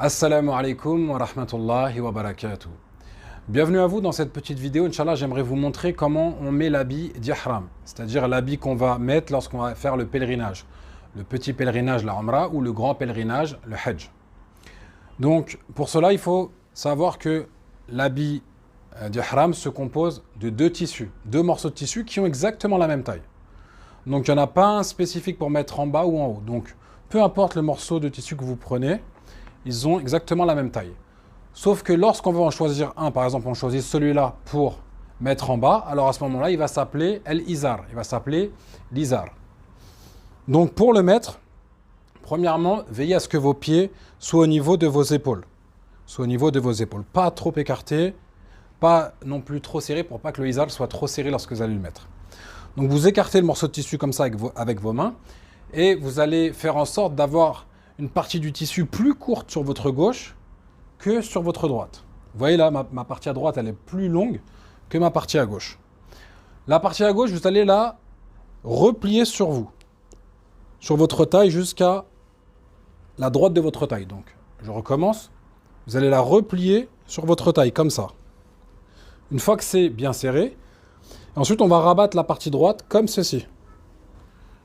Assalamu alaikum wa rahmatullahi wa barakatuh. Bienvenue à vous dans cette petite vidéo. Inch'Allah, j'aimerais vous montrer comment on met l'habit d'ihram, c'est-à-dire l'habit qu'on va mettre lorsqu'on va faire le pèlerinage. Le petit pèlerinage, la Umrah, ou le grand pèlerinage, le Hajj. Donc, pour cela, il faut savoir que l'habit d'ihram se compose de deux morceaux de tissu qui ont exactement la même taille. Donc, il n'y en a pas un spécifique pour mettre en bas ou en haut. Donc, peu importe le morceau de tissu que vous prenez, ils ont exactement la même taille. Sauf que lorsqu'on veut en choisir un, par exemple, on choisit celui-là pour mettre en bas, alors à ce moment-là, il va s'appeler el-izar, il va s'appeler l'izar. Donc, pour le mettre, premièrement, veillez à ce que vos pieds soient au niveau de vos épaules. Soient au niveau de vos épaules. Pas trop écartés, pas non plus trop serrés pour pas que le izar soit trop serré lorsque vous allez le mettre. Donc, vous écartez le morceau de tissu comme ça avec vos mains et vous allez faire en sorte d'avoir une partie du tissu plus courte sur votre gauche que sur votre droite. Vous voyez là, ma partie à droite, elle est plus longue que ma partie à gauche. La partie à gauche, vous allez la replier sur vous, sur votre taille jusqu'à la droite de votre taille. Donc, je recommence. Vous allez la replier sur votre taille, comme ça. Une fois que c'est bien serré, ensuite on va rabattre la partie droite comme ceci,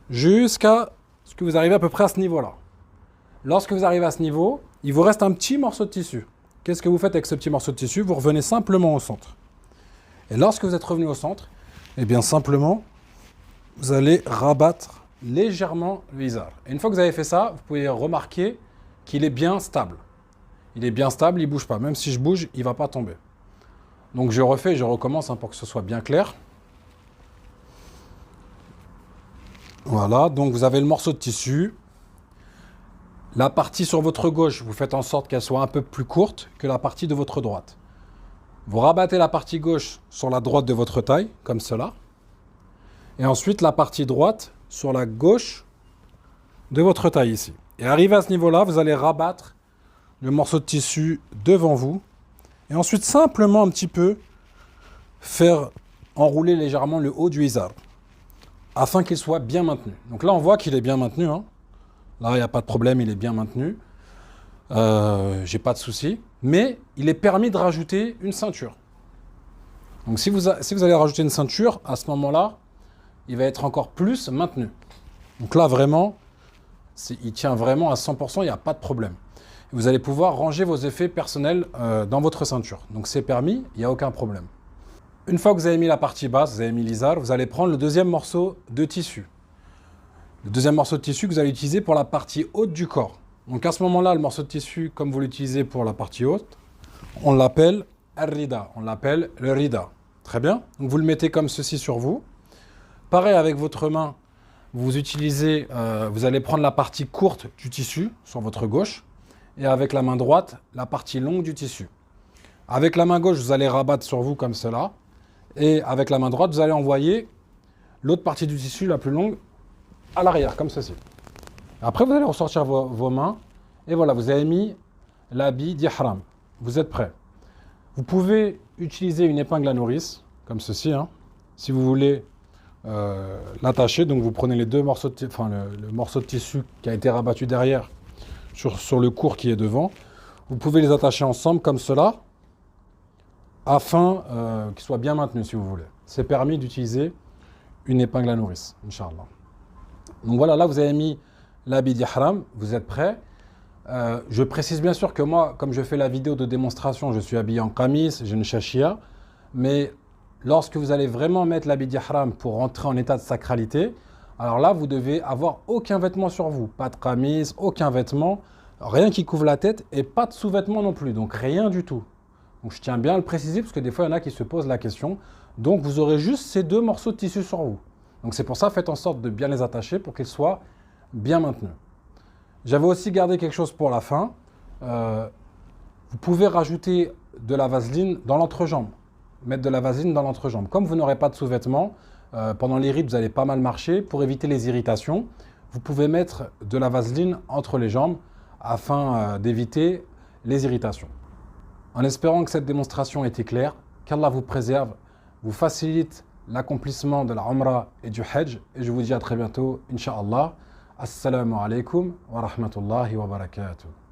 jusqu'à ce que vous arrivez à peu près à ce niveau-là. Lorsque vous arrivez à ce niveau, il vous reste un petit morceau de tissu. Qu'est-ce que vous faites avec ce petit morceau de tissu? Vous revenez simplement au centre. Et lorsque vous êtes revenu au centre, eh bien simplement, vous allez rabattre légèrement le izar. Et une fois que vous avez fait ça, vous pouvez remarquer qu'il est bien stable. Il est bien stable, il ne bouge pas. Même si je bouge, il ne va pas tomber. Donc je refais et je recommence pour que ce soit bien clair. Voilà, donc vous avez le morceau de tissu. La partie sur votre gauche, vous faites en sorte qu'elle soit un peu plus courte que la partie de votre droite. Vous rabattez la partie gauche sur la droite de votre taille, comme cela. Et ensuite, la partie droite sur la gauche de votre taille, ici. Et arrivé à ce niveau-là, vous allez rabattre le morceau de tissu devant vous. Et ensuite, simplement un petit peu, faire enrouler légèrement le haut du izar, afin qu'il soit bien maintenu. Donc là, on voit qu'il est bien maintenu, hein. Là, il n'y a pas de problème, il est bien maintenu. J'ai pas de souci. Mais il est permis de rajouter une ceinture. Donc si vous allez rajouter une ceinture, à ce moment-là, il va être encore plus maintenu. Donc là, vraiment, il tient vraiment à 100%, il n'y a pas de problème. Vous allez pouvoir ranger vos effets personnels dans votre ceinture. Donc c'est permis, il n'y a aucun problème. Une fois que vous avez mis la partie basse, vous avez mis l'izar, vous allez prendre le deuxième morceau de tissu. Le deuxième morceau de tissu que vous allez utiliser pour la partie haute du corps. Donc à ce moment-là, le morceau de tissu, comme vous l'utilisez pour la partie haute, on l'appelle al-rida, on l'appelle le rida. Très bien. Donc vous le mettez comme ceci sur vous. Pareil avec votre main, vous allez prendre la partie courte du tissu sur votre gauche et avec la main droite, la partie longue du tissu. Avec la main gauche, vous allez rabattre sur vous comme cela et avec la main droite, vous allez envoyer l'autre partie du tissu la plus longue à l'arrière, comme ceci. Après, vous allez ressortir vos mains. Et voilà, vous avez mis l'habit d'ihram. Vous êtes prêt. Vous pouvez utiliser une épingle à nourrice, comme ceci, hein, si vous voulez l'attacher. Donc, vous prenez les deux morceaux le morceau de tissu qui a été rabattu derrière sur le court qui est devant. Vous pouvez les attacher ensemble, comme cela, afin qu'ils soient bien maintenus, si vous voulez. C'est permis d'utiliser une épingle à nourrice, Inch'Allah. Donc voilà, là vous avez mis l'habit d'ihram, vous êtes prêt. Je précise bien sûr que moi, comme je fais la vidéo de démonstration, je suis habillé en qamis, j'ai une shashia. Mais lorsque vous allez vraiment mettre l'habit d'ihram pour rentrer en état de sacralité, alors là vous devez avoir aucun vêtement sur vous. Pas de qamis, aucun vêtement, rien qui couvre la tête et pas de sous-vêtements non plus. Donc rien du tout. Donc je tiens bien à le préciser parce que des fois il y en a qui se posent la question. Donc vous aurez juste ces deux morceaux de tissu sur vous. Donc c'est pour ça, faites en sorte de bien les attacher pour qu'ils soient bien maintenus. J'avais aussi gardé quelque chose pour la fin. Vous pouvez rajouter de la vaseline dans l'entrejambe. Mettre de la vaseline dans l'entrejambe. Comme vous n'aurez pas de sous-vêtements, pendant les rites, vous allez pas mal marcher. Pour éviter les irritations, vous pouvez mettre de la vaseline entre les jambes afin d'éviter les irritations. En espérant que cette démonstration ait été claire, qu'Allah vous préserve, vous facilite l'accomplissement de la Umrah et du Hajj. Et je vous dis à très bientôt, Inch'Allah. Assalamu alaikum wa rahmatullahi wa barakatuh.